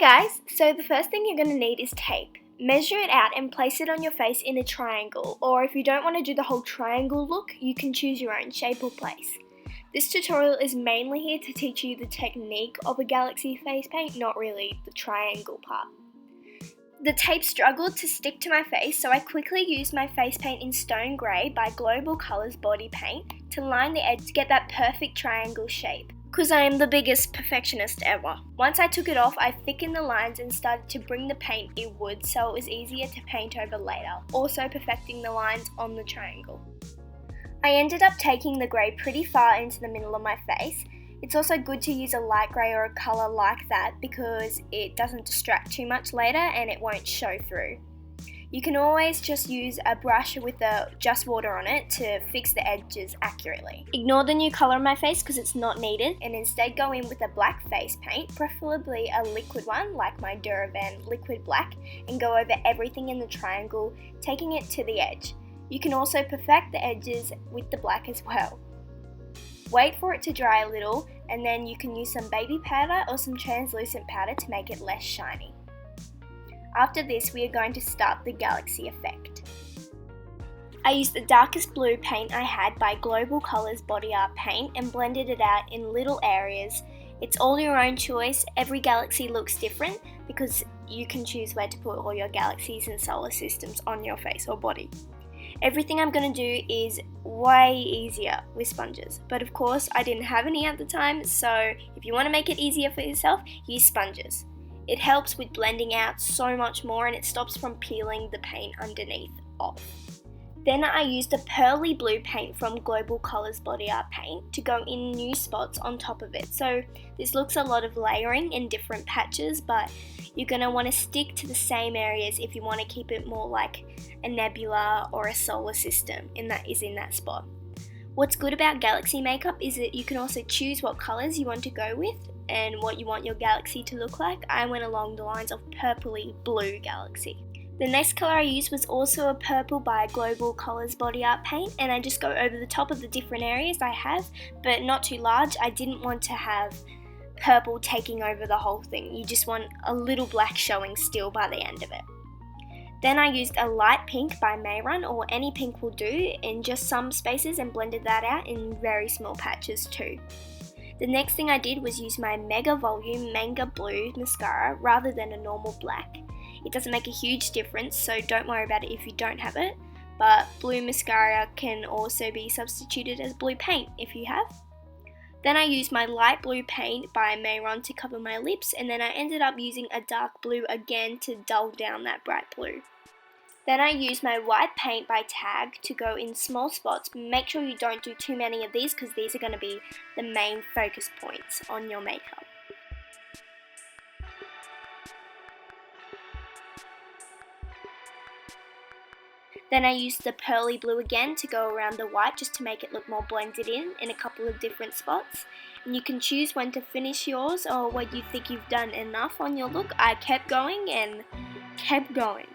guys, so the first thing you're going to need is tape. Measure it out and place it on your face in a triangle, or if you don't want to do the whole triangle look, you can choose your own shape or place. This tutorial is mainly here to teach you the technique of a Galaxy face paint, not really the triangle part. The tape struggled to stick to my face, so I quickly used my face paint in Stone Grey by Global Colours Body Paint to line the edge to get that perfect triangle shape, because I am the biggest perfectionist ever. Once I took it off, I thickened the lines and started to bring the paint inward so it was easier to paint over later, also perfecting the lines on the triangle. I ended up taking the grey pretty far into the middle of my face. It's also good to use a light grey or a colour like that because it doesn't distract too much later and it won't show through. You can always just use a brush with just water on it to fix the edges accurately. Ignore the new colour on my face because it's not needed, and instead go in with a black face paint, preferably a liquid one like my Duravan Liquid Black, and go over everything in the triangle, taking it to the edge. You can also perfect the edges with the black as well. Wait for it to dry a little, and then you can use some baby powder or some translucent powder to make it less shiny. After this, we are going to start the Galaxy effect. I used the darkest blue paint I had by Global Colours Body Art Paint and blended it out in little areas. It's all your own choice. Every galaxy looks different because you can choose where to put all your galaxies and solar systems on your face or body. Everything I'm going to do is way easier with sponges, but of course I didn't have any at the time, so if you want to make it easier for yourself, use sponges. It helps with blending out so much more and it stops from peeling the paint underneath off. Then I used a pearly blue paint from Global Colours Body Art Paint to go in new spots on top of it. So this looks a lot of layering in different patches, but you're going to want to stick to the same areas if you want to keep it more like a nebula or a solar system in that spot. What's good about galaxy makeup is that you can also choose what colours you want to go with and what you want your galaxy to look like. I went along the lines of purpley blue galaxy. The next colour I used was also a purple by Global Colours Body Art Paint, and I just go over the top of the different areas I have, but not too large. I didn't want to have purple taking over the whole thing. You just want a little black showing still by the end of it. Then I used a light pink by Mayron, or any pink will do, in just some spaces and blended that out in very small patches too. The next thing I did was use my Mega Volume Manga Blue mascara rather than a normal black. It doesn't make a huge difference, so don't worry about it if you don't have it, but blue mascara can also be substituted as blue paint if you have. Then I used my light blue paint by Mayron to cover my lips, and then I ended up using a dark blue again to dull down that bright blue. Then I used my white paint by Tag to go in small spots. Make sure you don't do too many of these because these are going to be the main focus points on your makeup. Then I used the pearly blue again to go around the white just to make it look more blended in a couple of different spots. And you can choose when to finish yours or when you think you've done enough on your look. I kept going and kept going.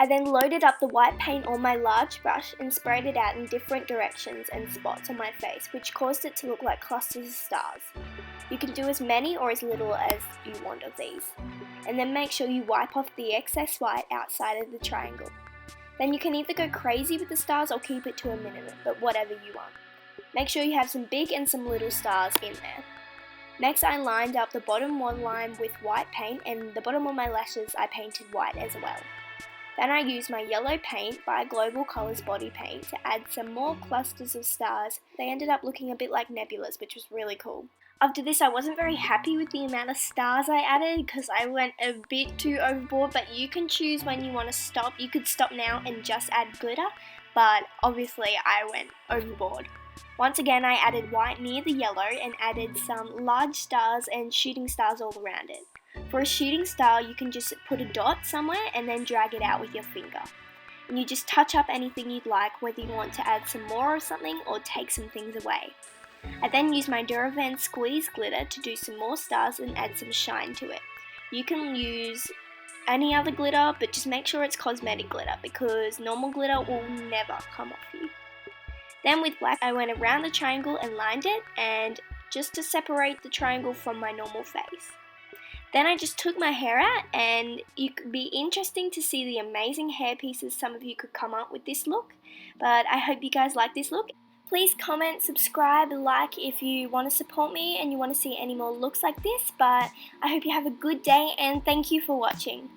I then loaded up the white paint on my large brush and sprayed it out in different directions and spots on my face, which caused it to look like clusters of stars. You can do as many or as little as you want of these. And then make sure you wipe off the excess white outside of the triangle. Then you can either go crazy with the stars or keep it to a minimum, but whatever you want. Make sure you have some big and some little stars in there. Next I lined up the bottom waterline with white paint, and the bottom of my lashes I painted white as well. Then I used my yellow paint by Global Colours Body Paint to add some more clusters of stars. They ended up looking a bit like nebulas, which was really cool. After this, I wasn't very happy with the amount of stars I added because I went a bit too overboard, but you can choose when you want to stop. You could stop now and just add glitter, but obviously I went overboard. Once again, I added white near the yellow and added some large stars and shooting stars all around it. For a shooting star, you can just put a dot somewhere and then drag it out with your finger. And you just touch up anything you'd like, whether you want to add some more of something or take some things away. I then used my Duravan Squeeze glitter to do some more stars and add some shine to it. You can use any other glitter, but just make sure it's cosmetic glitter because normal glitter will never come off you. Then with black, I went around the triangle and lined it, and just to separate the triangle from my normal face. Then I just took my hair out, and it could be interesting to see the amazing hair pieces some of you could come up with this look. But I hope you guys like this look. Please comment, subscribe, like if you want to support me and you want to see any more looks like this. But I hope you have a good day, and thank you for watching.